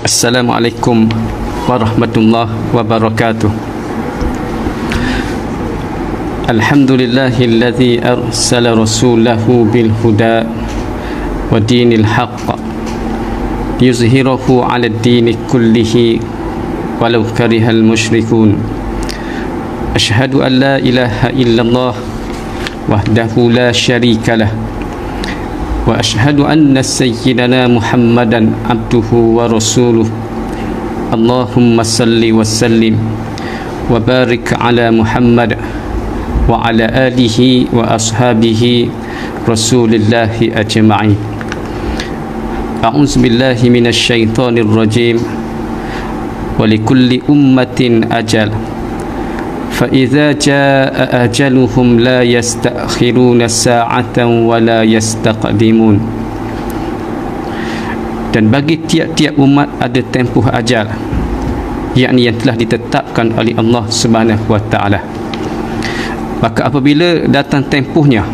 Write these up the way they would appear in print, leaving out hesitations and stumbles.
Assalamualaikum warahmatullahi wabarakatuh. Alhamdulillahilladzi arsala rasulahu bil huda wa dinil haqq yuzhirahu 'ala ad-dini kullihi walau karihal musyrikun. Asyhadu an la ilaha illallah wahdahu la syarika lah wa asyhadu anna sayyidana Muhammadan abduhu wa rasuluh. Allahumma salli wa sallim wa barik ala Muhammad wa ala alihi wa ashabihi rasulillahi ajma'in. A'udzu billahi minasy syaithanir rajim. Wa likulli ummatin ajal fa idza jaa ajaluhum la yastakhiruna sa'atan wa la yastaqdimun. Dan bagi tiap-tiap umat ada tempoh ajal, yakni yang telah ditetapkan oleh Allah Subhanahu wa taala. Maka apabila datang tempohnya,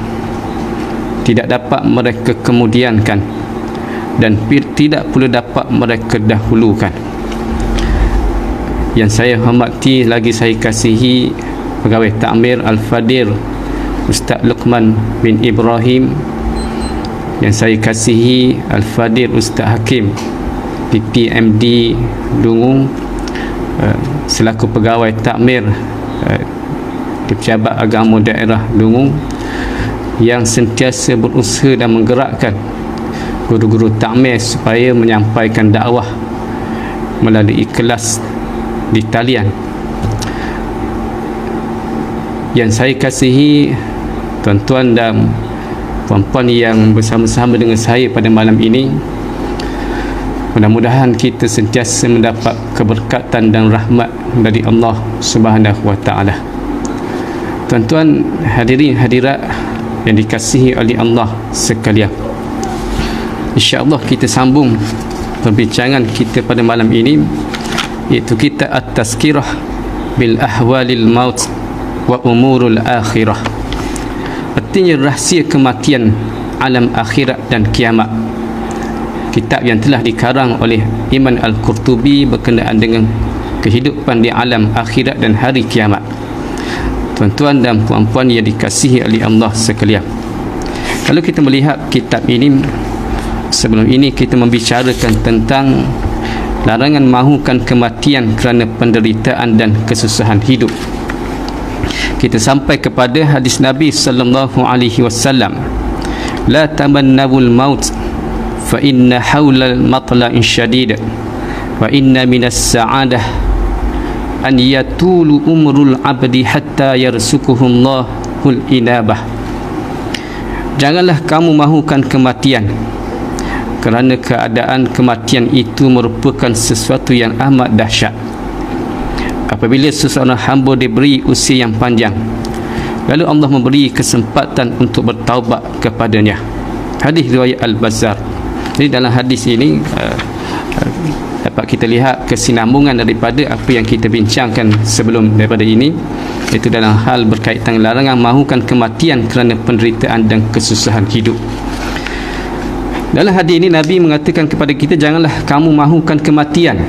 tidak dapat mereka kemudiankan dan tidak pula dapat mereka dahulukan. Yang saya hormati lagi saya kasihi pegawai Takmir Al-Fadil Ustaz Luqman bin Ibrahim, yang saya kasihi Al-Fadil Ustaz Hakim PPMD Dungung selaku pegawai Takmir di Pejabat Agama Daerah Dungung, yang sentiasa berusaha dan menggerakkan guru-guru takmir supaya menyampaikan dakwah melalui kelas di talian. Yang saya kasihi tuan-tuan dan puan-puan yang bersama-sama dengan saya pada malam ini, mudah-mudahan kita sentiasa mendapat keberkatan dan rahmat dari Allah Subhanahu wa taala. Tuan-tuan hadirin hadirat yang dikasihi oleh Allah sekalian, insya-Allah kita sambung perbincangan kita pada malam ini, iaitu kita at-tazkirah bil ahwalil maut wa umurul akhirah. Artinya rahsia kematian, alam akhirat dan kiamat. Kitab yang telah dikarang oleh Imam Al-Qurtubi berkenaan dengan kehidupan di alam akhirat dan hari kiamat. Tuan-tuan dan puan-puan yang dikasihi oleh Allah sekalian, kalau kita melihat kitab ini, sebelum ini kita membicarakan tentang larangan mahukan kematian kerana penderitaan dan kesusahan hidup. Kita sampai kepada hadis Nabi sallallahu alaihi wasallam, la tamannawul maut fa inna hawla al-matla'in syadid wa inna minas sa'adah an yatulu umrul abdi hatta yarsukuhullahul inabah. Janganlah kamu mahukan kematian, kerana keadaan kematian itu merupakan sesuatu yang amat dahsyat. Apabila seseorang hamba diberi usia yang panjang, lalu Allah memberi kesempatan untuk bertaubat kepadanya. Hadis riwayat Al-Bazzar. Jadi dalam hadis ini dapat kita lihat kesinambungan daripada apa yang kita bincangkan sebelum daripada ini, iaitu dalam hal berkaitan larangan mahukan kematian kerana penderitaan dan kesusahan hidup. Dalam hadis ini Nabi mengatakan kepada kita, janganlah kamu mahukan kematian,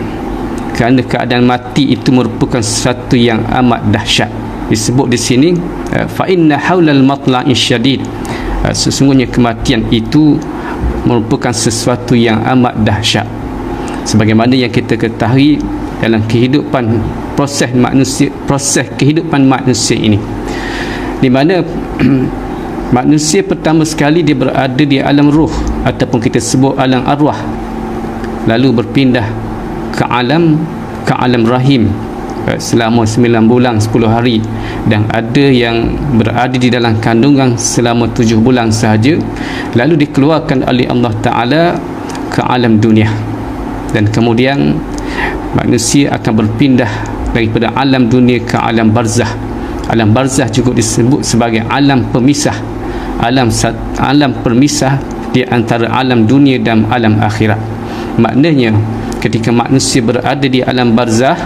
kerana keadaan mati itu merupakan sesuatu yang amat dahsyat. Disebut di sini fa inna haulal matla'in syadid, sesungguhnya kematian itu merupakan sesuatu yang amat dahsyat. Sebagaimana yang kita ketahui dalam kehidupan proses kehidupan manusia ini, di mana manusia pertama sekali dia berada di alam ruh ataupun kita sebut alam arwah, lalu berpindah ke alam rahim selama 9 bulan 10 hari, dan ada yang berada di dalam kandungan selama 7 bulan sahaja, lalu dikeluarkan oleh Allah Ta'ala ke alam dunia. Dan kemudian manusia akan berpindah daripada alam dunia ke alam barzah. Alam barzah juga disebut sebagai alam pemisah, alam permisah di antara alam dunia dan alam akhirat. Maknanya ketika manusia berada di alam barzah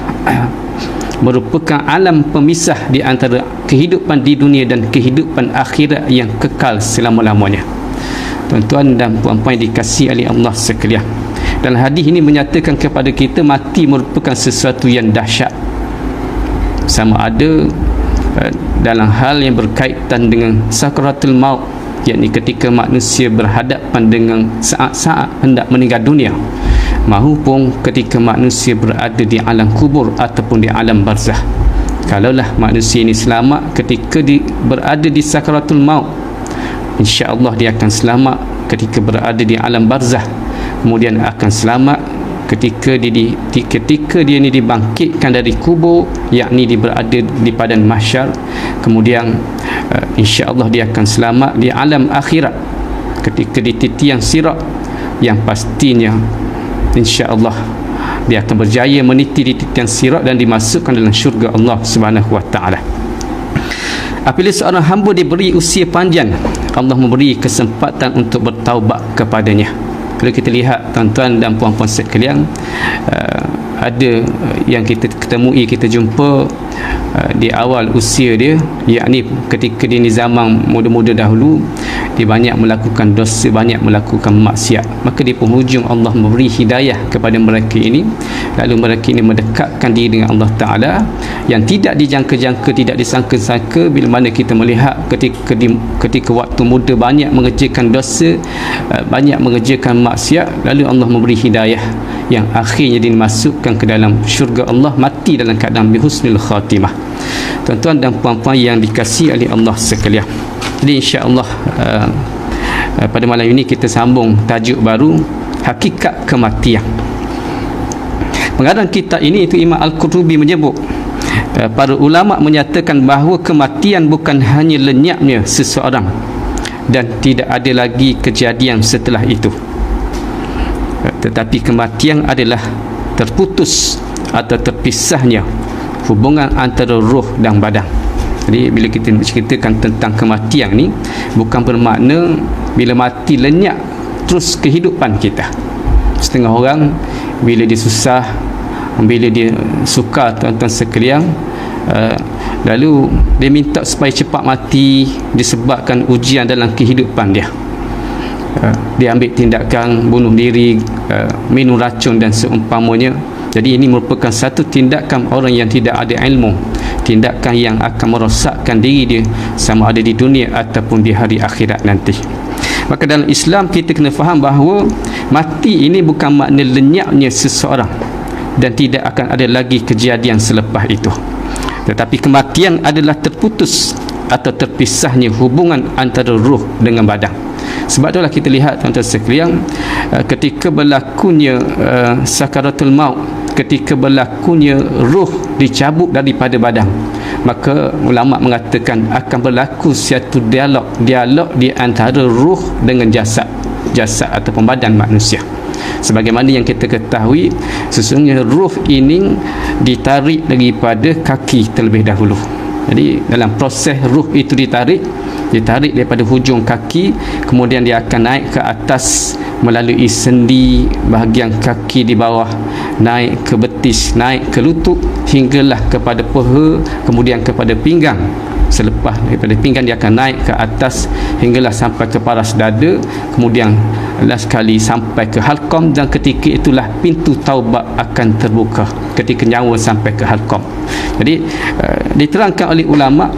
merupakan alam pemisah di antara kehidupan di dunia dan kehidupan akhirat yang kekal selama-lamanya. Tuan-tuan dan puan-puan yang dikasihi oleh Allah sekalian, Dan hadis ini menyatakan kepada kita mati merupakan sesuatu yang dahsyat, sama ada dalam hal yang berkaitan dengan sakaratul maut, yakni ketika manusia berhadapan dengan saat-saat hendak meninggal dunia, maupun ketika manusia berada di alam kubur ataupun di alam barzah. Kalaulah manusia ini selamat ketika berada di sakaratul maut, insya-Allah dia akan selamat ketika berada di alam barzah, kemudian akan selamat ketika dia ni dibangkitkan dari kubur, yakni dia berada di padang mahsyar, kemudian insya-Allah dia akan selamat di alam akhirat ketika di titian sirat, yang pastinya insya-Allah dia akan berjaya meniti di titian sirat dan dimasukkan dalam syurga Allah Subhanahu wa taala. Apabila seorang hamba diberi usia panjang, Allah memberi kesempatan untuk bertaubat kepadanya. Kalau kita lihat tuan-tuan dan puan-puan sekalian, ada yang kita ketemui, kita jumpa di awal usia dia, yakni ketika dia ni zaman muda-muda dahulu, dia banyak melakukan dosa, banyak melakukan maksiat, maka di penghujung Allah memberi hidayah kepada mereka ini, lalu mereka ini mendekatkan diri dengan Allah Ta'ala yang tidak dijangka-jangka, tidak disangka-sangka. Bila mana kita melihat ketika waktu muda banyak mengerjakan dosa, banyak mengerjakan maksiat, lalu Allah memberi hidayah yang akhirnya dimasukkan ke dalam syurga Allah, mati dalam keadaan bihusnul khatimah. Tuan-tuan dan puan-puan yang dikasihi oleh Allah sekalian, jadi insya-Allah pada malam ini kita sambung tajuk baru, hakikat kematian. Pengarang kitab ini itu Imam Al-Qurtubi menyebut, para ulama menyatakan bahawa kematian bukan hanya lenyapnya seseorang dan tidak ada lagi kejadian setelah itu, tetapi kematian adalah terputus atau terpisahnya hubungan antara roh dan badan. Jadi bila kita ceritakan tentang kematian ni, bukan bermakna bila mati lenyap terus kehidupan kita. Setengah orang bila dia susah, bila dia suka, tuan-tuan sekalian, lalu dia minta supaya cepat mati disebabkan ujian dalam kehidupan dia. Dia ambil tindakan bunuh diri, minum racun dan seumpamanya. Jadi ini merupakan satu tindakan orang yang tidak ada ilmu, tindakan yang akan merosakkan diri dia sama ada di dunia ataupun di hari akhirat nanti. Maka dalam Islam kita kena faham bahawa mati ini bukan makna lenyapnya seseorang dan tidak akan ada lagi kejadian selepas itu, tetapi kematian adalah terputus atau terpisahnya hubungan antara ruh dengan badan. Sebab itulah kita lihat tuan-tuan sekalian, ketika berlakunya sakaratul maut, ketika berlakunya ruh dicabut daripada badan, maka ulama mengatakan akan berlaku suatu dialog di antara ruh dengan jasad ataupun badan manusia. Sebagaimana yang kita ketahui, sesungguhnya ruh ini ditarik daripada kaki terlebih dahulu. Jadi dalam proses ruh itu ditarik daripada hujung kaki, kemudian dia akan naik ke atas melalui sendi bahagian kaki di bawah, naik ke betis, naik ke lutut, hinggalah kepada peha, kemudian kepada pinggang. Selepas daripada pinggang dia akan naik ke atas hinggalah sampai ke paras dada, kemudian last sekali sampai ke halqam, dan ketika itulah pintu taubat akan terbuka ketika nyawa sampai ke halqam. Jadi diterangkan oleh ulama,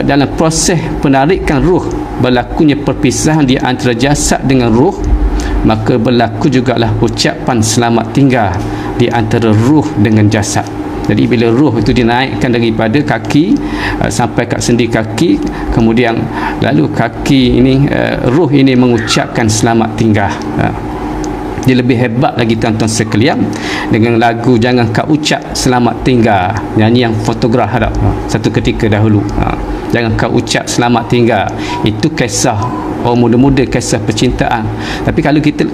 dalam proses penarikan ruh berlakunya perpisahan di antara jasad dengan ruh, maka berlaku jugalah ucapan selamat tinggal di antara ruh dengan jasad. Jadi bila ruh itu dinaikkan daripada kaki sampai kat sendi kaki, kemudian lalu kaki ini, ruh ini mengucapkan selamat tinggal. Dia lebih hebat lagi tuan-tuan sekalian dengan lagu Jangan Kau Ucap Selamat Tinggal, nyanyi yang fotograf harap satu ketika dahulu. Jangan kau ucap selamat tinggal, itu kisah orang muda-muda, kisah percintaan. Tapi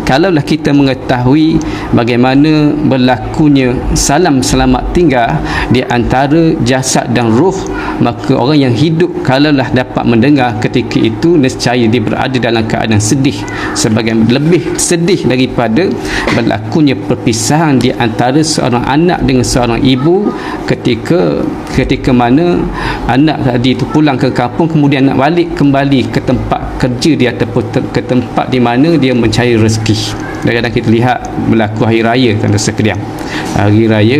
kalaulah kita mengetahui bagaimana berlakunya salam selamat tinggal di antara jasad dan ruh, maka orang yang hidup kalaulah dapat mendengar ketika itu, nescaya dia berada dalam keadaan sedih, sebagai lebih sedih daripada berlakunya perpisahan di antara seorang anak dengan seorang ibu ketika mana anak tadi itu pulang ke kampung, kemudian nak balik kembali ke tempat kerja dia ataupun ke tempat di mana dia mencari rezeki. Kadang-kadang kita lihat berlaku hari raya tuan-tuan sekalian. Hari raya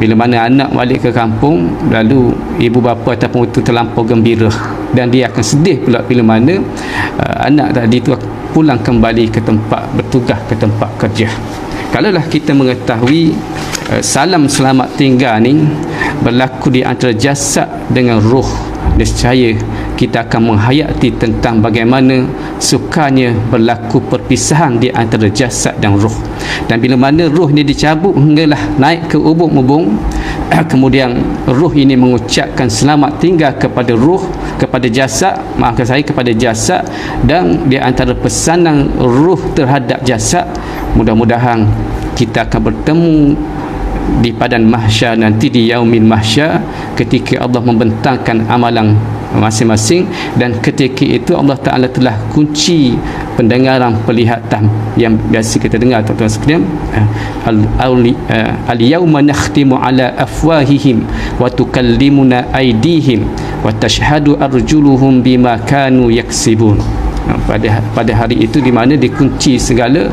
bila mana anak balik ke kampung, lalu ibu bapa ataupun itu terlampau gembira, dan dia akan sedih pula bila mana anak tadi itu pulang kembali ke tempat bertugas, ke tempat kerja. Kalaulah kita mengetahui salam selamat tinggal ni berlaku di antara jasad dengan roh, nescaya kita akan menghayati tentang bagaimana sukanya berlaku perpisahan di antara jasad dan roh. Dan bila mana roh ni dicabut hinggalah naik ke ubung-ubung, kemudian roh ini mengucapkan selamat tinggal kepada roh, kepada jasad, kepada jasad, dan di antara pesanan roh terhadap jasad, mudah-mudahan kita akan bertemu di padang mahsyar nanti, di yaumil mahsyar, ketika Allah membentangkan amalan masing-masing, dan ketika itu Allah Ta'ala telah kunci pendengaran penglihatan yang biasa kita dengar tuan-tuan sekalian. Al-yawma nakhtimu ala afwahihim wa tukallimuna aydihim wa tashhadu arjuluhum bima kanu yaksibun. Pada hari itu di mana dikunci segala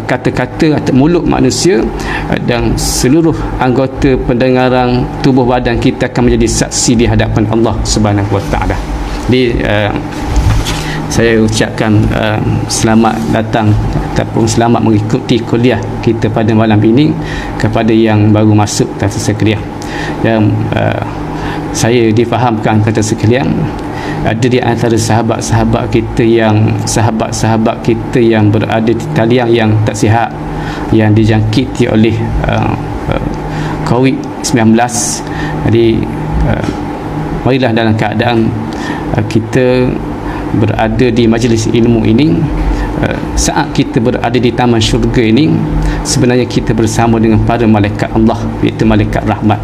kata-kata atau mulut manusia, dan seluruh anggota pendengaran tubuh badan kita akan menjadi saksi di hadapan Allah Subhanahu Wa Taala. Jadi saya ucapkan selamat datang ataupun selamat mengikuti kuliah kita pada malam ini kepada yang baru masuk tuan-tuan sekalian. Yang saya difahamkan tuan-tuan sekalian, ada di antara sahabat-sahabat kita yang berada di talian yang tak sihat, yang dijangkiti oleh COVID-19. Jadi marilah dalam keadaan kita berada di majlis ilmu ini, saat kita berada di taman syurga ini, sebenarnya kita bersama dengan para malaikat Allah, iaitu malaikat rahmat.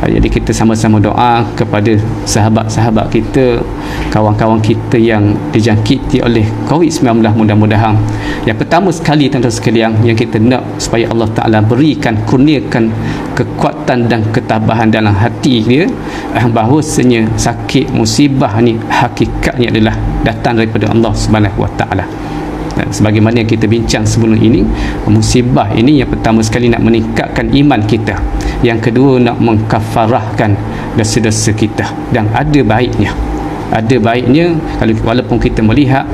Jadi kita sama-sama doa kepada sahabat-sahabat kita, kawan-kawan kita yang dijangkiti oleh COVID-19. Mudah-mudahan yang pertama sekali tuan-tuan sekalian, yang kita nak supaya Allah Ta'ala kurniakan kekuatan dan ketabahan dalam hati dia, bahawasanya sakit musibah ni hakikatnya adalah datang daripada Allah Subhanahu Wa Ta'ala. Sebagaimana yang kita bincang sebelum ini, musibah ini yang pertama sekali nak meningkatkan iman kita, yang kedua nak mengkafarahkan dosa-dosa kita, dan ada baiknya kalau walaupun kita melihat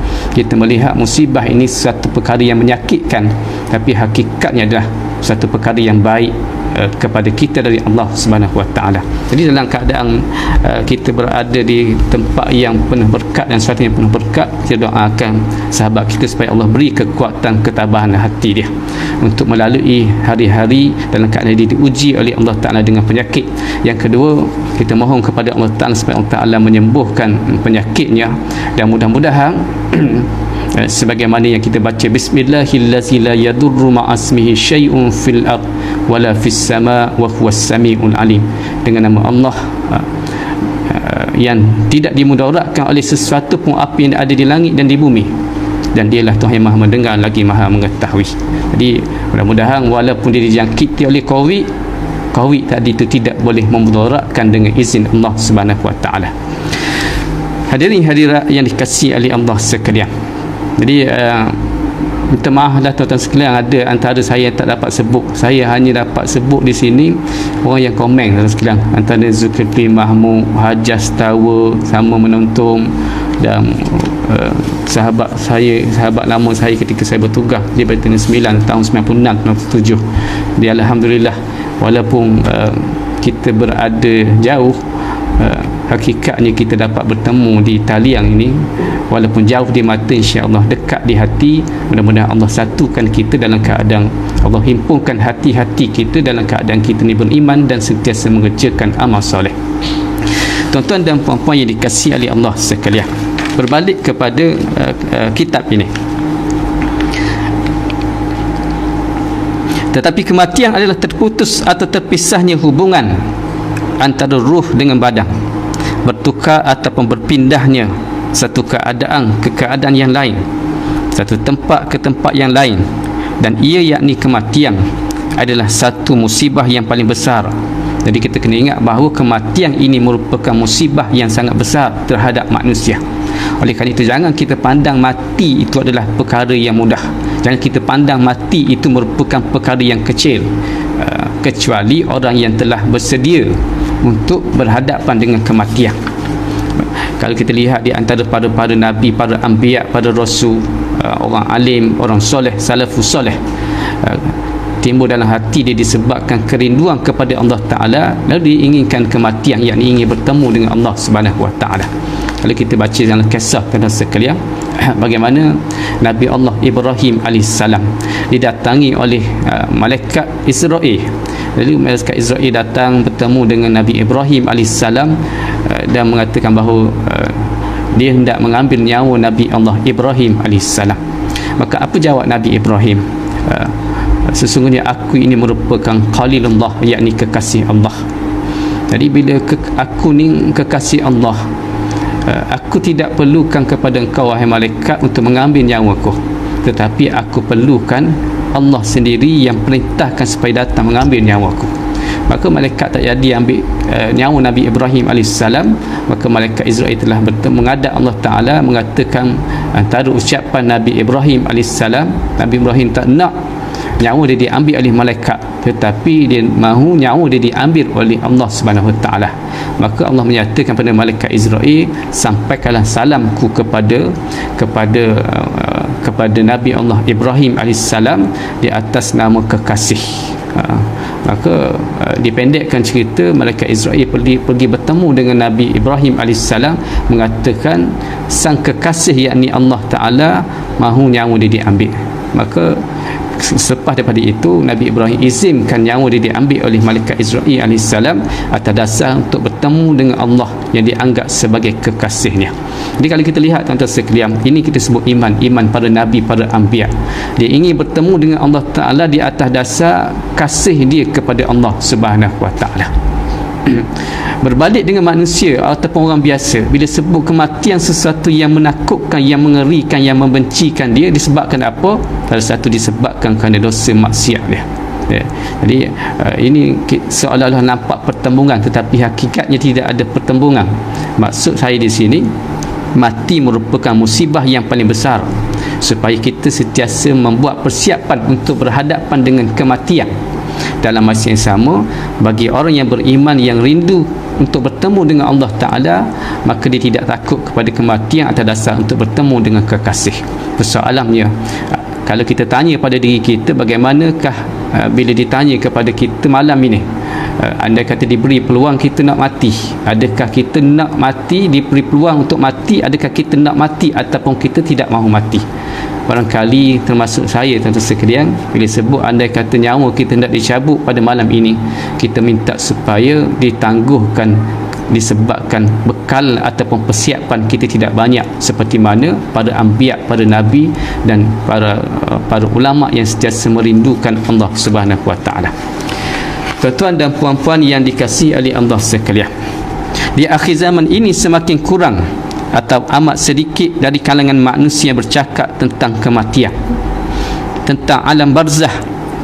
musibah ini satu perkara yang menyakitkan, tapi hakikatnya adalah satu perkara yang baik kepada kita dari Allah Subhanahu Wa Taala. Jadi dalam keadaan kita berada di tempat yang penuh berkat dan sesuatu yang penuh berkat, kita doakan sahabat kita supaya Allah beri kekuatan ketabahan hati dia untuk melalui hari-hari dalam keadaan dia diuji oleh Allah Ta'ala dengan penyakit. Yang kedua, kita mohon kepada Allah Ta'ala supaya Allah Ta'ala menyembuhkan penyakitnya, dan mudah-mudahan sebagaimana yang kita baca, bismillahillazi la yadurru ma'asmihi syai'un fil ard wala fis sama' wa huwas sami'ul alim, dengan nama Allah yang tidak dimudaratkan oleh sesuatu pun apa yang ada di langit dan di bumi, dan dialah Tuhan yang maha mendengar lagi maha mengetahui. Jadi mudah-mudahan walaupun dia dijangkiti oleh COVID tadi itu tidak boleh memudaratkan dengan izin Allah Subhanahu Wa Taala. Hadirin hadirat yang dikasihi oleh Allah sekalian, jadi minta maaf lah tuan-tuan sekalian, ada antara saya yang tak dapat sebut. Saya hanya dapat sebut di sini orang yang komen tuan-tuan sekalian, antara Zulkifli Mahmud, Hajas Tawa sama menonton, dan sahabat lama saya ketika saya bertugas di Batin 9 tahun 96-97. Dia alhamdulillah, walaupun kita berada jauh, hakikatnya kita dapat bertemu di talian ini, walaupun jauh di mata, insya-Allah dekat di hati. Mudah-mudahan Allah satukan kita dalam keadaan, Allah himpunkan hati-hati kita dalam keadaan kita ni beriman dan sentiasa mengerjakan amal soleh. Tuan-tuan dan puan-puan yang dikasihi oleh Allah sekalian, berbalik kepada kitab ini. Tetapi kematian adalah terputus atau terpisahnya hubungan antara ruh dengan badan, bertukar ataupun berpindahnya satu keadaan ke keadaan yang lain, satu tempat ke tempat yang lain, dan ia yakni kematian adalah satu musibah yang paling besar. Jadi kita kena ingat bahawa kematian ini merupakan musibah yang sangat besar terhadap manusia. Oleh kerana itu, jangan kita pandang mati itu adalah perkara yang mudah. Jangan kita pandang mati itu merupakan perkara yang kecil, kecuali orang yang telah bersedia untuk berhadapan dengan kematian. Kalau kita lihat di antara para nabi, para anbiya, para rasul, orang alim, orang soleh, salafus soleh, timbul dalam hati dia disebabkan kerinduan kepada Allah Ta'ala, lalu dia inginkan kematian, yakni ingin bertemu dengan Allah Subhanahu Wa Ta'ala. Kalau kita baca dalam kisah tentang sekalian, bagaimana Nabi Allah Ibrahim alaihissalam didatangi oleh malaikat Israel. Lalu malaikat Israel datang bertemu dengan Nabi Ibrahim alaihissalam dan mengatakan bahawa dia hendak mengambil nyawa Nabi Allah Ibrahim alaihissalam. Maka apa jawab Nabi Ibrahim? Sesungguhnya aku ini merupakan Khalilullah, yakni kekasih Allah. Jadi bila aku ni kekasih Allah, aku tidak perlukan kepada engkau wahai malaikat untuk mengambil nyawaku, tetapi aku perlukan Allah sendiri yang perintahkan supaya datang mengambil nyawaku. Maka malaikat tak jadi ambil nyawa Nabi Ibrahim alaihissalam. Maka malaikat Israel telah menghadap Allah Ta'ala, mengatakan antara ucapan Nabi Ibrahim alaihissalam, Nabi Ibrahim tak nak nyawa dia diambil oleh malaikat, tetapi dia mahu nyawa dia diambil oleh Allah Subhanahu Wa Ta'ala. Maka Allah menyatakan pada malaikat Israel, sampaikanlah salamku kepada Nabi Allah Ibrahim alaihissalam di atas nama kekasih. Maka dipendekkan cerita, malaikat Israel pergi bertemu dengan Nabi Ibrahim alaihissalam, mengatakan sang kekasih yakni Allah Ta'ala mahu nyawa dia diambil. Maka selepas daripada itu, Nabi Ibrahim izinkan nyawa dia diambil oleh malaikat Israel alaihissalam atas dasar untuk bertemu dengan Allah yang dianggap sebagai kekasihnya. Jadi kalau kita lihat tuan-tuan sekalian, ini kita sebut iman para nabi, para anbiya. Dia ingin bertemu dengan Allah Ta'ala di atas dasar kasih dia kepada Allah Subhanahu Wa Ta'ala. Berbalik dengan manusia ataupun orang biasa, bila sebut kematian sesuatu yang menakutkan, yang mengerikan, yang membencikan dia, disebabkan apa? Salah satu disebabkan kerana dosa maksiat dia. Jadi ini seolah-olah nampak pertembungan, tetapi hakikatnya tidak ada pertembungan. Maksud saya di sini, mati merupakan musibah yang paling besar, supaya kita sentiasa membuat persiapan untuk berhadapan dengan kematian. Dalam masa yang sama, bagi orang yang beriman, yang rindu untuk bertemu dengan Allah Ta'ala, maka dia tidak takut kepada kematian atas dasar untuk bertemu dengan kekasih. Persoalannya, kalau kita tanya pada diri kita, bagaimanakah bila ditanya kepada kita malam ini, andai kata diberi peluang kita nak mati, adakah kita nak mati, diberi peluang untuk mati, adakah kita nak mati ataupun kita tidak mahu mati? Barangkali termasuk saya tuan-tuan sekalian, bila sebut andai kata nyawa kita hendak dicabut pada malam ini, kita minta supaya ditangguhkan, disebabkan bekal ataupun persiapan kita tidak banyak, seperti mana para anbiya, para nabi dan para ulama yang sentiasa merindukan Allah Subhanahu Wa Ta'ala. Tuan-tuan dan puan-puan yang dikasihi oleh Allah sekalian, di akhir zaman ini semakin kurang atau amat sedikit dari kalangan manusia bercakap tentang kematian, tentang alam barzah,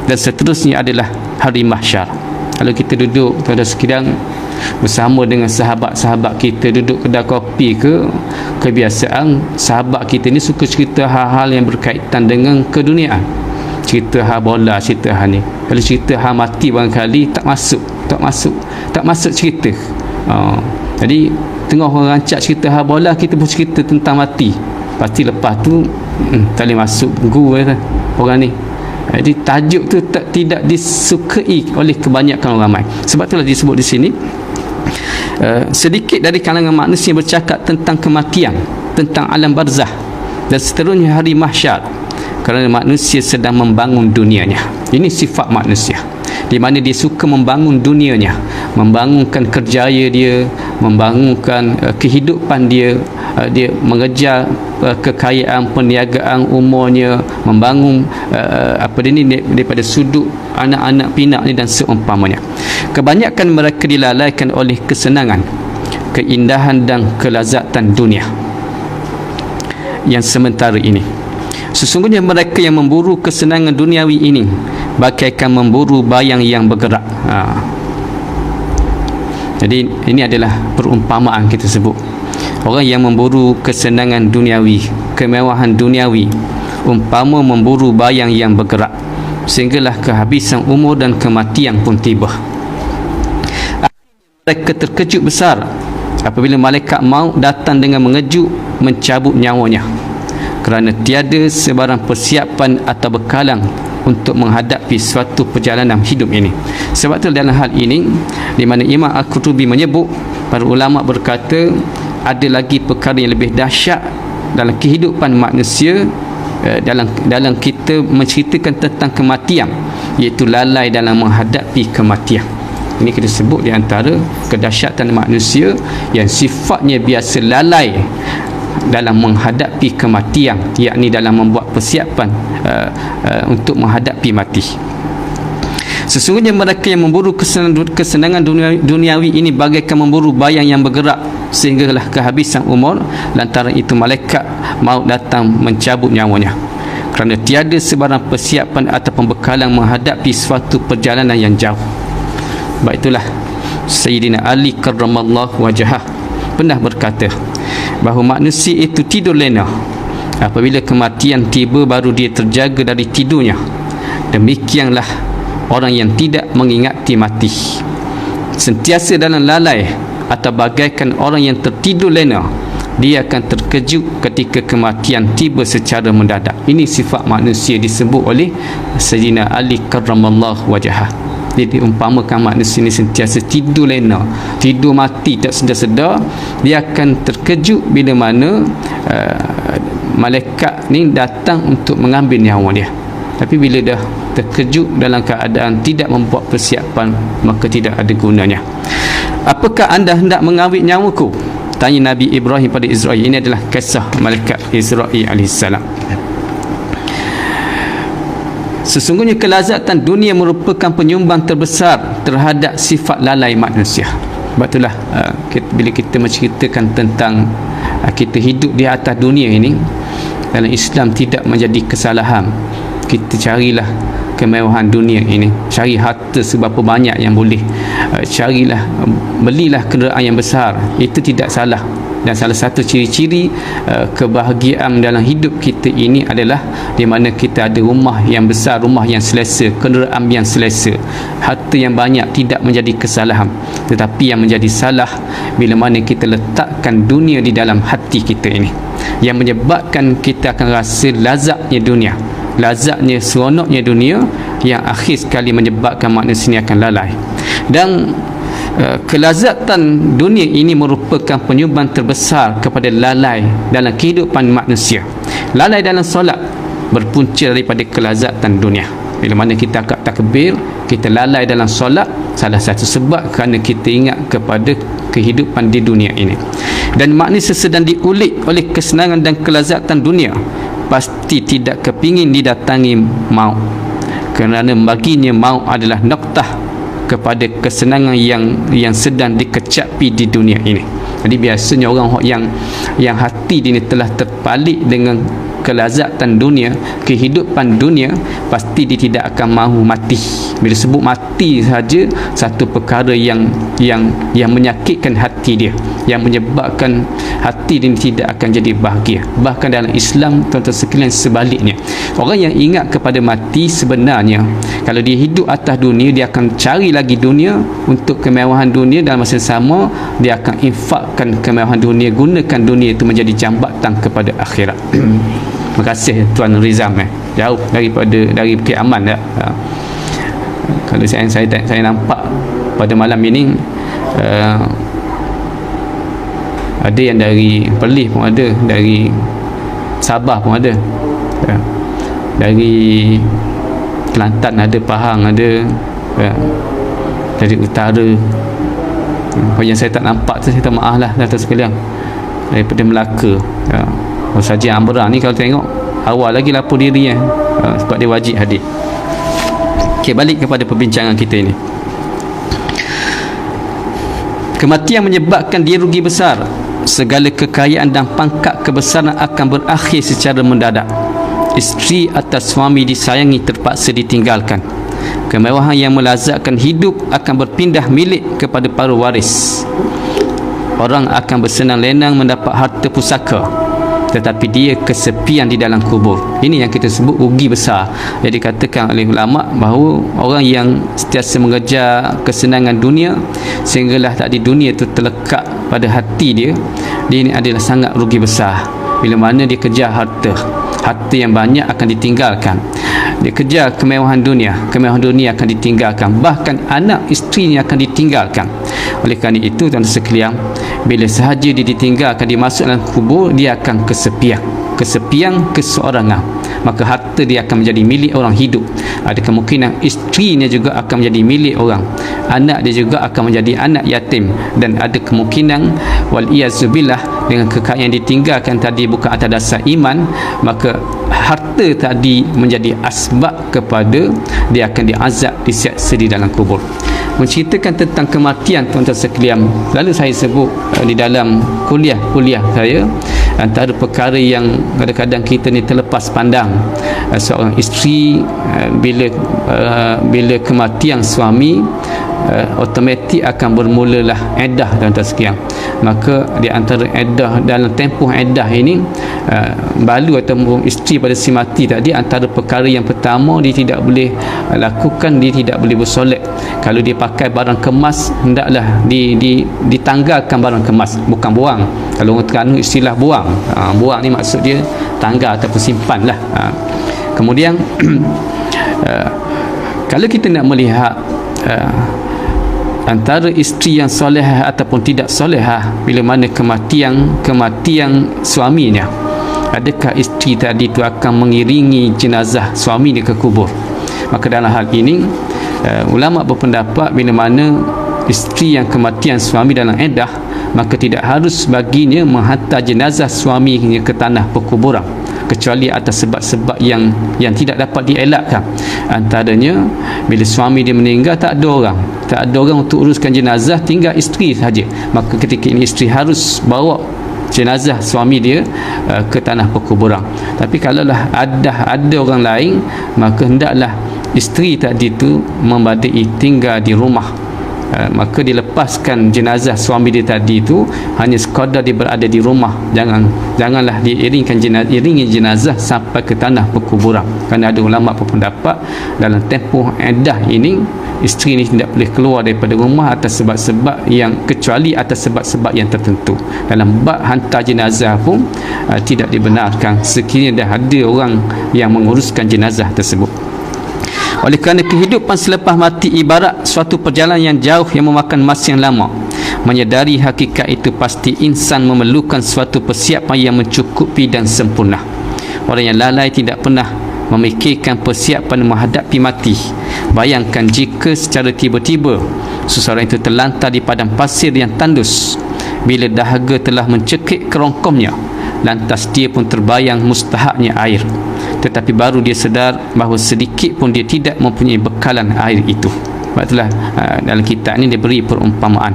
dan seterusnya adalah hari mahsyar. Kalau kita duduk tuan-tuan sekalian bersama dengan sahabat-sahabat kita, duduk kedai kopi ke, kebiasaan sahabat kita ni suka cerita hal-hal yang berkaitan dengan keduniaan, cerita hal bola, cerita hal ni. Kalau cerita hal mati barangkali tak masuk cerita. Jadi tengah orang rancak cerita hal bola, kita pun cerita tentang mati, pasti lepas tu tak boleh masuk guru orang ni. Jadi tajuk tu tidak disukai oleh kebanyakan orang ramai. Sebab itulah disebut di sini, sedikit dari kalangan manusia bercakap tentang kematian, tentang alam barzah dan seterusnya hari mahsyar, kerana manusia sedang membangun dunianya. Ini sifat manusia, di mana dia suka membangun dunianya, membangunkan kerjaya dia, membangunkan kehidupan dia, dia mengejar kekayaan, perniagaan umurnya, membangun daripada sudut anak-anak pinak ni dan seumpamanya. Kebanyakan mereka dilalaikan oleh kesenangan, keindahan dan kelazatan dunia yang sementara ini. Sesungguhnya mereka yang memburu kesenangan duniawi ini bagaikan memburu bayang yang bergerak. Jadi ini adalah perumpamaan kita sebut. Orang yang memburu kesenangan duniawi, kemewahan duniawi, umpama memburu bayang yang bergerak, sehinggalah kehabisan umur dan kematian pun tiba. Mereka terkejut besar apabila malaikat maut datang dengan mengejut mencabut nyawanya, kerana tiada sebarang persiapan atau bekalan untuk menghadapi suatu perjalanan hidup ini. Sebab itu dalam hal ini, di mana Imam Al-Qurtubi menyebut, para ulama berkata ada lagi perkara yang lebih dahsyat dalam kehidupan manusia, dalam kita menceritakan tentang kematian, iaitu lalai dalam menghadapi kematian. Ini kita sebut di antara kedahsyatan manusia yang sifatnya biasa lalai dalam menghadapi kematian, yakni dalam membuat persiapan untuk menghadapi mati. Sesungguhnya mereka yang memburu kesenangan duniawi ini bagaikan memburu bayang yang bergerak, sehinggalah kehabisan umur, lantaran itu malaikat maut datang mencabut nyawanya, kerana tiada sebarang persiapan atau pembekalan menghadapi suatu perjalanan yang jauh. Baik, itulah Sayyidina Ali karramallahu wajhah pernah berkata bahawa manusia itu tidur lena, apabila kematian tiba baru dia terjaga dari tidurnya. Demikianlah orang yang tidak mengingati mati, sentiasa dalam lalai, atau bagaikan orang yang tertidur lena, dia akan terkejut ketika kematian tiba secara mendadak. Ini sifat manusia disebut oleh Sayyidina Ali karramallahu wajhah. Jadi umpamakan manusia ini sentiasa tidur lena, tidur mati tak sedar-sedar, dia akan terkejut bila mana malaikat ni datang untuk mengambil nyawa dia. Tapi bila dah terkejut dalam keadaan tidak membuat persiapan, maka tidak ada gunanya. Apakah anda hendak mengambil nyawaku? Tanya Nabi Ibrahim pada Israel. Ini adalah kisah malaikat Israel alaihissalam. Sesungguhnya kelazatan dunia merupakan penyumbang terbesar terhadap sifat lalai manusia. Sebab itulah bila kita menceritakan tentang kita hidup di atas dunia ini, dalam Islam tidak menjadi kesalahan kita carilah kemewahan dunia ini, cari harta seberapa banyak yang boleh, carilah, belilah kenderaan yang besar, itu tidak salah. Dan salah satu ciri-ciri kebahagiaan dalam hidup kita ini adalah di mana kita ada rumah yang besar, rumah yang selesa, kenderaan yang selesa, harta yang banyak tidak menjadi kesalahan. Tetapi yang menjadi salah bila mana kita letakkan dunia di dalam hati kita ini, yang menyebabkan kita akan rasa lazatnya dunia, lazatnya seronoknya dunia, yang akhir sekali menyebabkan manusia ini akan lalai. Dan kelazatan dunia ini merupakan penyumbang terbesar kepada lalai dalam kehidupan manusia. Lalai dalam solat berpunca daripada kelazatan dunia. Bila mana kita akad takbir, kita lalai dalam solat, salah satu sebab kerana kita ingat kepada kehidupan di dunia ini. Dan manusia sedang diulik oleh kesenangan dan kelazatan dunia, pasti tidak kepingin didatangi maut, kerana baginya maut adalah noktah kepada kesenangan yang sedang dikecapi di dunia ini. Jadi biasanya orang yang hati ini telah terpalik dengan kelazatan dunia, kehidupan dunia, pasti dia tidak akan mahu mati. Bila sebut mati saja, satu perkara yang menyakitkan hati dia, yang menyebabkan hati dia tidak akan jadi bahagia. Bahkan dalam Islam, tuan-tuan sekalian, sebaliknya, orang yang ingat kepada mati sebenarnya, kalau dia hidup atas dunia, dia akan cari lagi dunia untuk kemewahan dunia, dalam masa yang sama dia akan infakkan kemewahan dunia, gunakan dunia itu menjadi jambatan kepada akhirat. Terima kasih Tuan Rizam, jauh dari Bukit Aman tak? Kalau saya nampak pada malam ini, ada yang dari Perlis pun ada, dari Sabah pun ada, dari Kelantan ada, Pahang ada, dari utara. Yang saya tak nampak tu, saya tak maaf lah tuan sekalian, daripada Melaka. Saja Ambrah ni kalau tengok awal lagi lapor diri sebab dia wajib hadir. Okey, balik kepada perbincangan kita ini. Kematian menyebabkan dia rugi besar. Segala kekayaan dan pangkat kebesaran akan berakhir secara mendadak. isteri atau suami disayangi terpaksa ditinggalkan. Kemewahan yang melazatkan hidup akan berpindah milik kepada para waris. Orang akan bersenang lenang mendapat harta pusaka, tetapi dia kesepian di dalam kubur. Ini yang kita sebut rugi besar. Jadi dikatakan oleh ulama bahawa orang yang sentiasa mengejar kesenangan dunia sehinggalah tak di dunia itu terlekat pada hati dia, dia ini adalah sangat rugi besar. Bila mana dia kejar harta yang banyak akan ditinggalkan. Dia kejar kemewahan dunia akan ditinggalkan, bahkan anak isterinya akan ditinggalkan. Oleh kerana itu, tuan-tuan sekalian, bila sahaja dia ditinggalkan, dia masuk dalam kubur, dia akan kesepian, keseorangan. Maka harta dia akan menjadi milik orang hidup. Ada kemungkinan isterinya juga akan menjadi milik orang, anak dia juga akan menjadi anak yatim, dan ada kemungkinan wal-iyazubillah dengan kekayaan yang ditinggalkan tadi bukan atas dasar iman, maka harta tadi menjadi asbab kepada dia akan diazab, disiksa di dalam kubur. Menceritakan tentang kematian, tuan-tuan sekalian, lalu saya sebut di dalam kuliah saya, antara perkara yang kadang-kadang kita ni terlepas pandang. Seorang isteri bila kematian suami, automatik akan bermulalah iddah, tuan-tuan sekalian. Maka di antara iddah, dalam tempoh iddah ini, balu atau isteri pada si mati tadi, antara perkara yang pertama dia tidak boleh lakukan, dia tidak boleh bersolek. Kalau dia pakai barang kemas, hendaklah ditanggalkan barang kemas, bukan buang. Kalau orang Terengganu istilah buang. Buang ni maksud dia tanggal ataupun simpan lah. Kemudian kalau kita nak melihat antara isteri yang solehah ataupun tidak solehah bila mana kematian suaminya, adakah isteri tadi itu akan mengiringi jenazah suami dia ke kubur? Maka dalam hal ini ulama berpendapat bila mana isteri yang kematian suami dalam iddah, maka tidak harus baginya menghantar jenazah suaminya ke tanah perkuburan, kecuali atas sebab-sebab yang tidak dapat dielakkan. Antaranya bila suami dia meninggal, tak ada orang untuk uruskan jenazah, tinggal isteri sahaja, maka ketika ini isteri harus bawa jenazah suami dia ke tanah perkuburan. Tapi kalaulah ada orang lain, maka hendaklah isteri tadi itu membadai tinggal di rumah. Maka dilepaskan jenazah suami dia tadi itu hanya sekadar dia berada di rumah. Janganlah dia iringi jenazah sampai ke tanah perkuburan. Kerana ada ulama berpendapat dalam tempoh iddah ini, isteri ini tidak boleh keluar daripada rumah atas sebab-sebab yang, kecuali atas sebab-sebab yang tertentu. Dalam bab hantar jenazah pun tidak dibenarkan sekiranya dah ada orang yang menguruskan jenazah tersebut. Oleh kerana kehidupan selepas mati ibarat suatu perjalanan yang jauh yang memakan masa yang lama. Menyedari hakikat itu, pasti insan memerlukan suatu persiapan yang mencukupi dan sempurna. Orang yang lalai tidak pernah memikirkan persiapan menghadapi mati. Bayangkan jika secara tiba-tiba seseorang itu terlantar di padang pasir yang tandus. Bila dahaga telah mencekik kerongkomnya, lantas dia pun terbayang mustahaknya air. Tetapi baru dia sedar bahawa sedikit pun dia tidak mempunyai bekalan air itu. Sebab itulah dalam kitab ini dia beri perumpamaan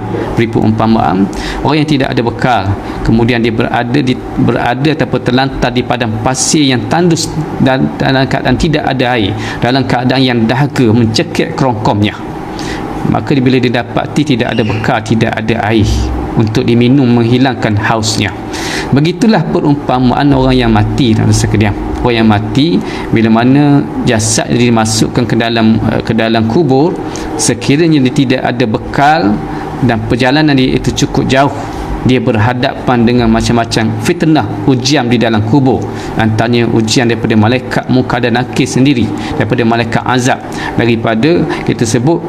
orang yang tidak ada bekal, kemudian dia berada ataupun terlantar di padang pasir yang tandus dan dalam keadaan tidak ada air, dalam keadaan yang dahaga mencekik kerongkomnya. Maka bila dia dapati tidak ada bekal, tidak ada air untuk diminum menghilangkan hausnya. Begitulah perumpamaan orang yang mati, tuan-tuan sekalian. Orang yang mati, bila mana jasad dia dimasukkan ke dalam kubur, sekiranya dia tidak ada bekal dan perjalanan dia itu cukup jauh, dia berhadapan dengan macam-macam fitnah, ujian di dalam kubur. Antaranya ujian daripada malaikat Munkar dan Nakir sendiri, daripada malaikat azab, daripada kita sebut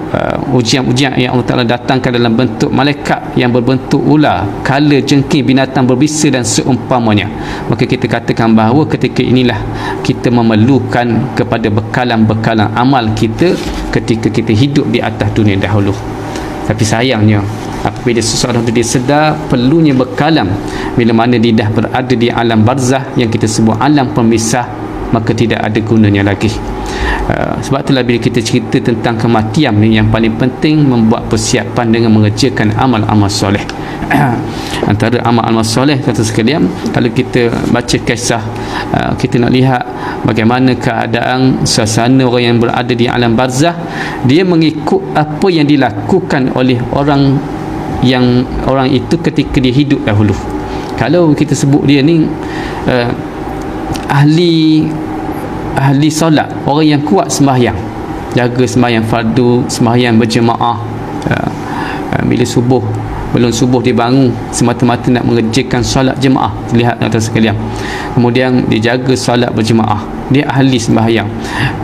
ujian-ujian yang Allah Ta'ala datangkan dalam bentuk malaikat yang berbentuk ular, kala, jengking, binatang berbisa dan seumpamanya. Maka kita katakan bahawa ketika inilah kita memerlukan kepada bekalan-bekalan amal kita ketika kita hidup di atas dunia dahulu. Tapi sayangnya, apabila seseorang itu dia sedar perlunya bekalan bila mana dia dah berada di alam barzah yang kita sebut alam pemisah, maka tidak ada gunanya lagi. Sebab itulah bila kita cerita tentang kematian ni, yang paling penting membuat persiapan dengan mengerjakan amal-amal soleh. Antara amal-amal soleh, kata sekalian, kalau kita baca kisah, kita nak lihat bagaimana keadaan suasana orang yang berada di alam barzah. Dia mengikut apa yang dilakukan oleh orang itu ketika dia hidup dahulu. Kalau kita sebut dia ni ahli solat, orang yang kuat sembahyang, jaga sembahyang fardu, sembahyang berjemaah, bila belum subuh dia bangun semata-mata nak mengerjakan solat jemaah. Lihat tuan sekalian, kemudian dia jaga solat berjemaah, dia ahli sembahyang.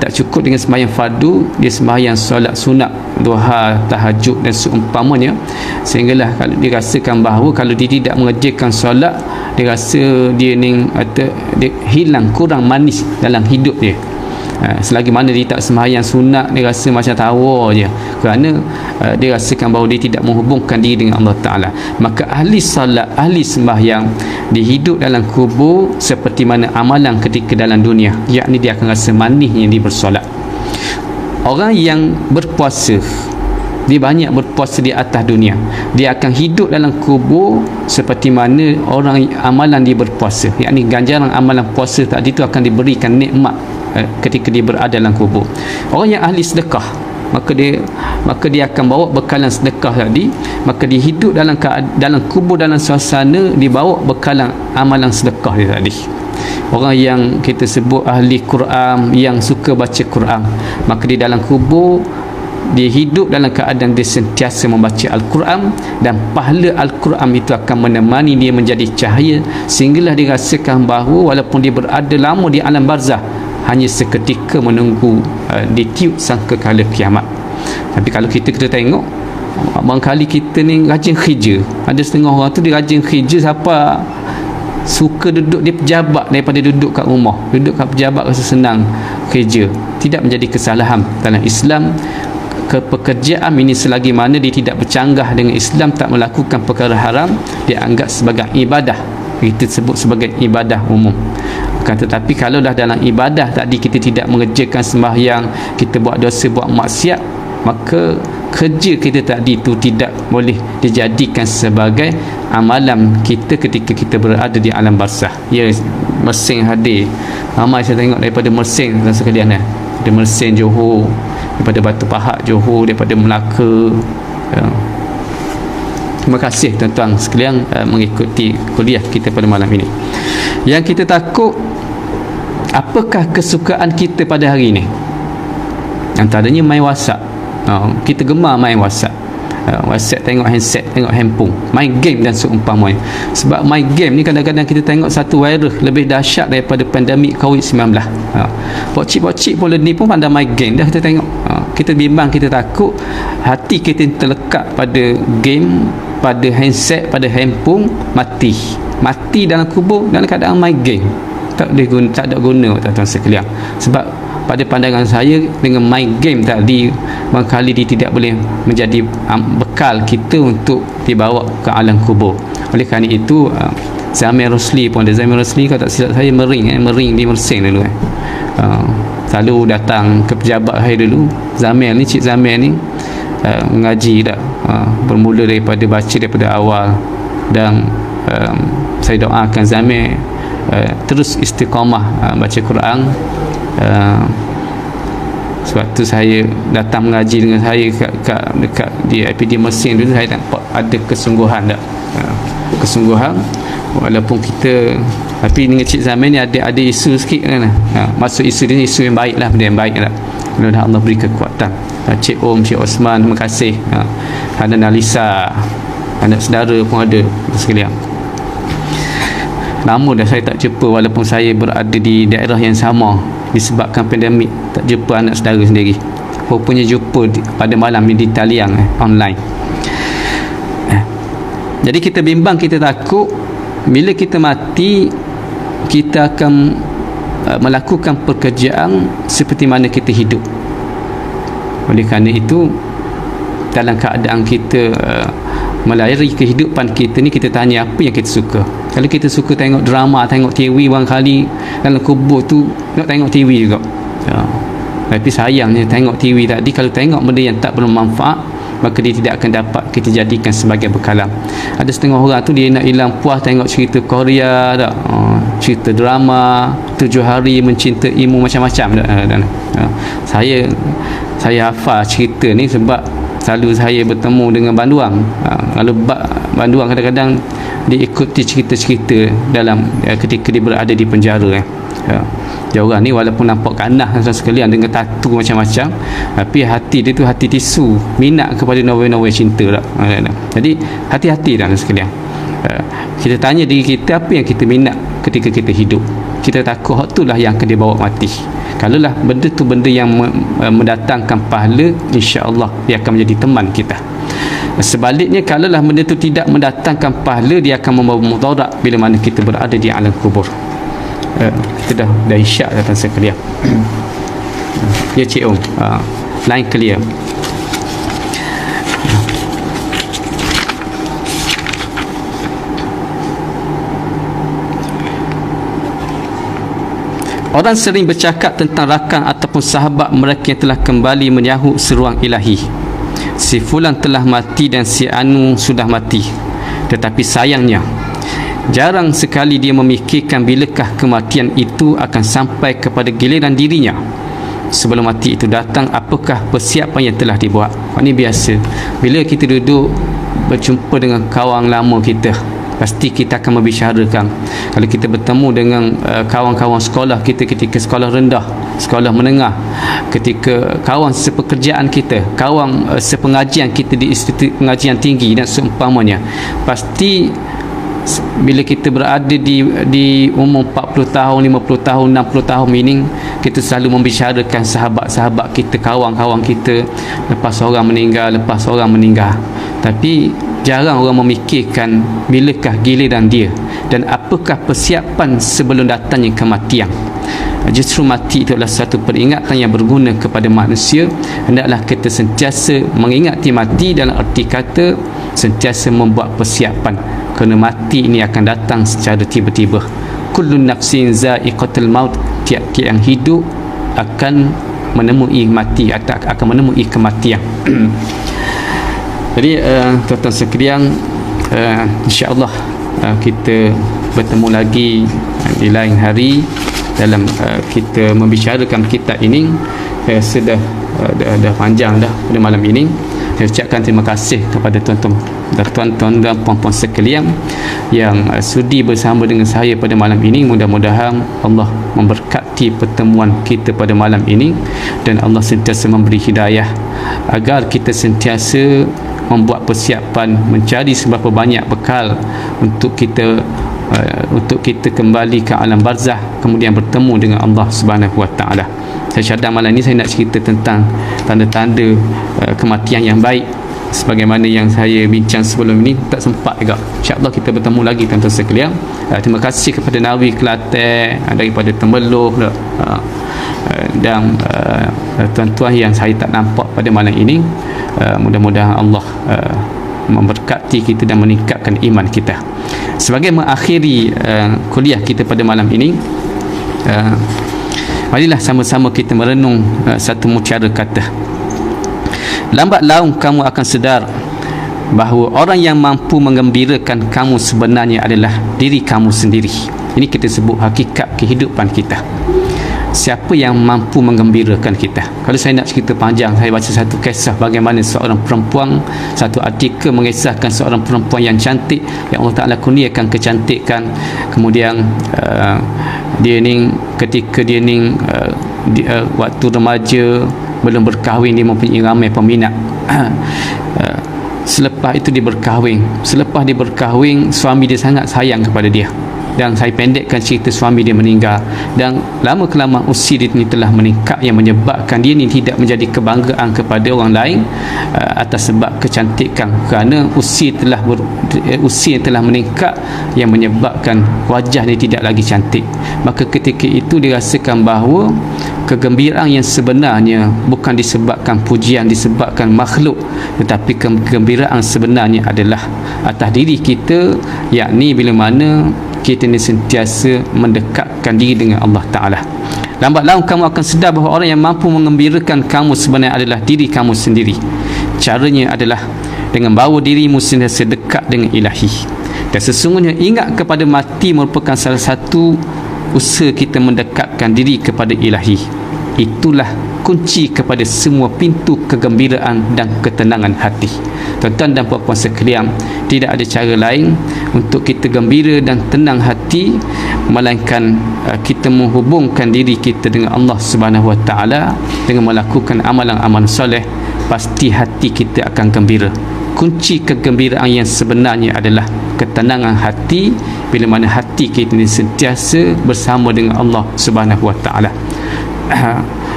Tak cukup dengan sembahyang fardu, dia sembahyang solat sunat, duha, tahajud dan seumpamanya, sehinggalah kalau dia rasakan bahawa kalau dia tidak mengerjakan solat, dia rasa dia hilang, kurang manis dalam hidup dia. Selagi mana dia tak sembahyang sunat, dia rasa macam tawa je, kerana dia rasakan bahawa dia tidak menghubungkan diri dengan Allah Ta'ala. Maka ahli salat, ahli sembahyang, dia hidup dalam kubur seperti mana amalan ketika dalam dunia, yakni dia akan rasa manisnya dia bersolat. Orang yang berpuasa, dia banyak berpuasa di atas dunia, dia akan hidup dalam kubur seperti mana orang amalan dia berpuasa, yakni ganjaran amalan puasa tadi itu akan diberikan nikmat ketika dia berada dalam kubur. Orang yang ahli sedekah, maka dia akan bawa bekalan sedekah tadi, maka dia hidup dalam kubur dalam suasana dibawa bekalan amalan sedekah dia tadi. Orang yang kita sebut ahli Quran, yang suka baca Quran, maka di dalam kubur dia hidup dalam keadaan dia sentiasa membaca Al-Quran, dan pahala Al-Quran itu akan menemani dia menjadi cahaya, sehinggalah dia rasakan bahawa walaupun dia berada lama di alam barzah, hanya seketika menunggu ditiup sangkakala kiamat. Tapi kalau kita tengok, barangkali kita ni rajin kerja, ada setengah orang tu dia rajin kerja, siapa suka duduk di pejabat daripada duduk kat rumah. Duduk kat pejabat rasa senang kerja. Tidak menjadi kesalahan dalam Islam. Pekerjaan ini selagi mana dia tidak bercanggah dengan Islam, tak melakukan perkara haram, dia anggap sebagai ibadah, kita sebut sebagai ibadah umum. Tetapi kalau dah dalam ibadah tadi kita tidak mengerjakan sembahyang, kita buat dosa, buat maksiat, maka kerja kita tadi itu tidak boleh dijadikan sebagai amalan kita ketika kita berada di alam barzah. Ya, Mersing hadir, ramai saya tengok daripada Mersing dan sekalian, daripada Mersing Johor, daripada Batu Pahat Johor, daripada Melaka. Terima kasih tuan-tuan sekalian mengikuti kuliah kita pada malam ini. Yang kita takut, apakah kesukaan kita pada hari ini? Antaranya main WhatsApp. Kita gemar main WhatsApp. WhatsApp, tengok handset, tengok handphone, main game dan seumpamanya. Sebab main game ni kadang-kadang kita tengok satu virus lebih dahsyat daripada pandemik COVID-19. Pocik-pocik pun ni pun pandai main game dah, kita tengok. Kita bimbang, kita takut hati kita terlekat pada game, pada handset, pada handphone, mati dalam kubur dalam keadaan main game. Tak ada guna tuan-tuan sekalian. Sebab pada pandangan saya, dengan main game tadi, barangkali dia tidak boleh menjadi bekal kita untuk dibawa ke alam kubur. Oleh kerana itu, Zamir Rosli pun ada. Zamir Rosli, kalau tak silap saya, mering di Mersing dulu. Selalu datang ke pejabat saya dulu. Zamir ni, Cik Zamir ni mengaji dah, bermula daripada awal, dan saya doakan Zamir terus istiqamah baca Quran. Sebab tu saya datang mengaji dengan saya dekat di IPD Mersing dulu, saya nampak ada kesungguhan tak? Kesungguhan, walaupun kita, tapi dengan Cik Zaman ni ada isu sikit kan. Masuk isu dia, isu yang baik lah, benda yang baik lah. Mudah-mudahan Allah beri kekuatan. Cik Cik Osman, terima kasih. Hanan Alisa, anak saudara pun ada sekalian. Lama dah saya tak jumpa, walaupun saya berada di daerah yang sama, disebabkan pandemik tak jumpa anak saudara sendiri. Rupanya jumpa pada malam di talian online. Jadi kita bimbang, kita takut bila kita mati, kita akan melakukan pekerjaan seperti mana kita hidup. Oleh kerana itu, dalam keadaan kita melayari kehidupan kita ni, kita tanya apa yang kita suka. Kalau kita suka tengok drama, tengok TV, barangkali dalam kubur tu nak tengok TV juga. Tapi sayangnya tengok TV tadi, kalau tengok benda yang tak bermanfaat, maka dia tidak akan dapat kita jadikan sebagai bekalan. Ada setengah orang tu dia nak hilang puas tengok cerita Korea tak, cerita drama 7 hari mencintaimu macam-macam tak. Saya hafal cerita ni sebab selalu saya bertemu dengan banduang. Kalau banduang kadang-kadang dia ikuti cerita-cerita dalam ketika dia berada di penjara. Dia orang ni walaupun nampak kanah sekalian dengan tatu macam-macam, tapi hati dia tu hati tisu, minat kepada novel-novel cinta tak. Jadi hati-hati dah sekalian. Kita tanya diri kita, apa yang kita minat ketika kita hidup? Kita takut hak itulah yang akan dibawa mati. Kalaulah benda tu benda yang mendatangkan pahala, insya-Allah dia akan menjadi teman kita. Sebaliknya, kalaulah benda tu tidak mendatangkan pahala, dia akan membawa mudarat bila mana kita berada di alam kubur. Kita dah isyak datang sekalian. Ya Cik Ong, line clear. Orang sering bercakap tentang rakan ataupun sahabat mereka yang telah kembali menyahut seruan ilahi. Si fulan telah mati dan si anu sudah mati. Tetapi sayangnya, jarang sekali dia memikirkan bilakah kematian itu akan sampai kepada giliran dirinya. Sebelum mati itu datang, apakah persiapan yang telah dibuat? Ini biasa. Bila kita duduk berjumpa dengan kawan lama kita, pasti kita akan membicarakan. Kalau kita bertemu dengan kawan-kawan sekolah kita ketika sekolah rendah, sekolah menengah, ketika kawan sepekerjaan kita, kawan sepengajian kita di institut pengajian tinggi dan seumpamanya, pasti bila kita berada di umur 40 tahun, 50 tahun, 60 tahun ini, kita selalu membicarakan sahabat-sahabat kita, kawan-kawan kita, lepas orang meninggal. Tapi jarang orang memikirkan bilakah giliran dia dan apakah persiapan sebelum datangnya kematian. Justru mati itu adalah satu peringatan yang berguna kepada manusia. Hendaklah kita sentiasa mengingati mati dalam erti kata sentiasa membuat persiapan, kerana mati ini akan datang secara tiba-tiba. Kullu nafsin za'iqatul maut, tiap-tiap yang hidup akan menemui mati, akan menemui kematian. Jadi tuan-tuan sekalian, insya-Allah kita bertemu lagi di lain hari dalam kita membicarakan kitab ini. Sudah dah panjang dah pada malam ini. Saya ucapkan terima kasih kepada tuan-tuan dan puan-puan sekalian yang sudi bersama dengan saya pada malam ini. Mudah-mudahan Allah memberkati pertemuan kita pada malam ini dan Allah sentiasa memberi hidayah agar kita sentiasa membuat persiapan, mencari seberapa banyak bekal untuk kita kembali ke alam barzah, kemudian bertemu dengan Allah Subhanahu Wa Taala. Saya cadang malam ini saya nak cerita tentang tanda-tanda kematian yang baik, sebagaimana yang saya bincang sebelum ini tak sempat juga. InsyaAllah kita bertemu lagi tuan-tuan sekalian. Terima kasih kepada Nawi Kelantan daripada Temeloh dan tuan-tuan yang saya tak nampak pada malam ini. Mudah-mudahan Allah memberkati kita dan meningkatkan iman kita. Sebagai mengakhiri kuliah kita pada malam ini, marilah sama-sama kita merenung satu mutiara kata. Lambat laun kamu akan sedar bahawa orang yang mampu menggembirakan kamu sebenarnya adalah diri kamu sendiri. Ini kita sebut hakikat kehidupan kita. Siapa yang mampu menggembirakan kita? Kalau saya nak cerita panjang, saya baca satu kisah bagaimana seorang perempuan, satu artikel mengisahkan seorang perempuan yang cantik, yang Allah Ta'ala kurniakan kecantikan. Kemudian dia ni ketika dia ni waktu remaja, belum berkahwin, dia mempunyai ramai peminat. Selepas itu dia berkahwin. Selepas dia berkahwin, suami dia sangat sayang kepada dia. Dan saya pendekkan cerita, suami dia meninggal, dan lama kelamaan usia dia ni telah meningkat, yang menyebabkan dia ni tidak menjadi kebanggaan kepada orang lain atas sebab kecantikan, kerana usia yang telah meningkat yang menyebabkan wajah dia tidak lagi cantik. Maka ketika itu dirasakan bahawa kegembiraan yang sebenarnya bukan disebabkan pujian, disebabkan makhluk, tetapi kegembiraan sebenarnya adalah atas diri kita, yakni bila mana kita ni sentiasa mendekatkan diri dengan Allah Ta'ala. Lambat laun kamu akan sedar bahawa orang yang mampu mengembirakan kamu sebenarnya adalah diri kamu sendiri. Caranya adalah dengan bawa dirimu sentiasa dekat dengan ilahi. Dan sesungguhnya ingat kepada mati merupakan salah satu usaha kita mendekatkan diri kepada ilahi. Itulah kunci kepada semua pintu kegembiraan dan ketenangan hati. Tuan-tuan dan puan-puan sekalian, tidak ada cara lain untuk kita gembira dan tenang hati melainkan kita menghubungkan diri kita dengan Allah Subhanahu Wa Taala dengan melakukan amalan-amalan soleh. Pasti hati kita akan gembira. Kunci kegembiraan yang sebenarnya adalah ketenangan hati bila mana hati kita ini sentiasa bersama dengan Allah Subhanahu Wa Taala.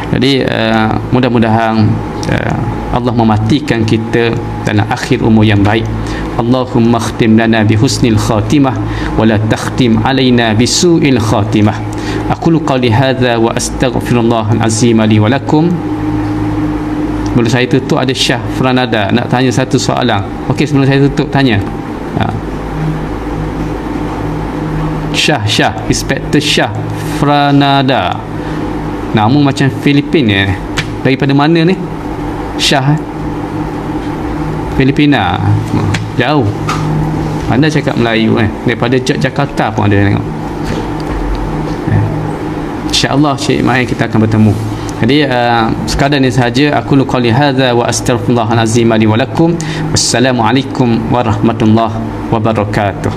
Jadi mudah-mudahan Allah mematikan kita dalam akhir umur yang baik. Allahumma khtim lana bi husnil khatimah wa la takhtim alaina bi su'il khatimah. Aqulu qawli hadza wa astaghfirullahal azim li wa lakum. Sebelum saya tutup ada Syah Franada nak tanya satu soalan. Okey, sebelum saya tutup tanya. Syah Inspektor Syah Franada. Nama macam Filipin ya. Daripada mana ni? Syah Filipina. Jauh. Anda cakap Melayu daripada Jakarta pun ada tengok. InsyaAllah Cik Mai kita akan bertemu. Jadi sekadar ini sahaja. Aku qali hadza wa astaghfirullahal azim li wa lakum. Wassalamualaikum warahmatullahi wabarakatuh.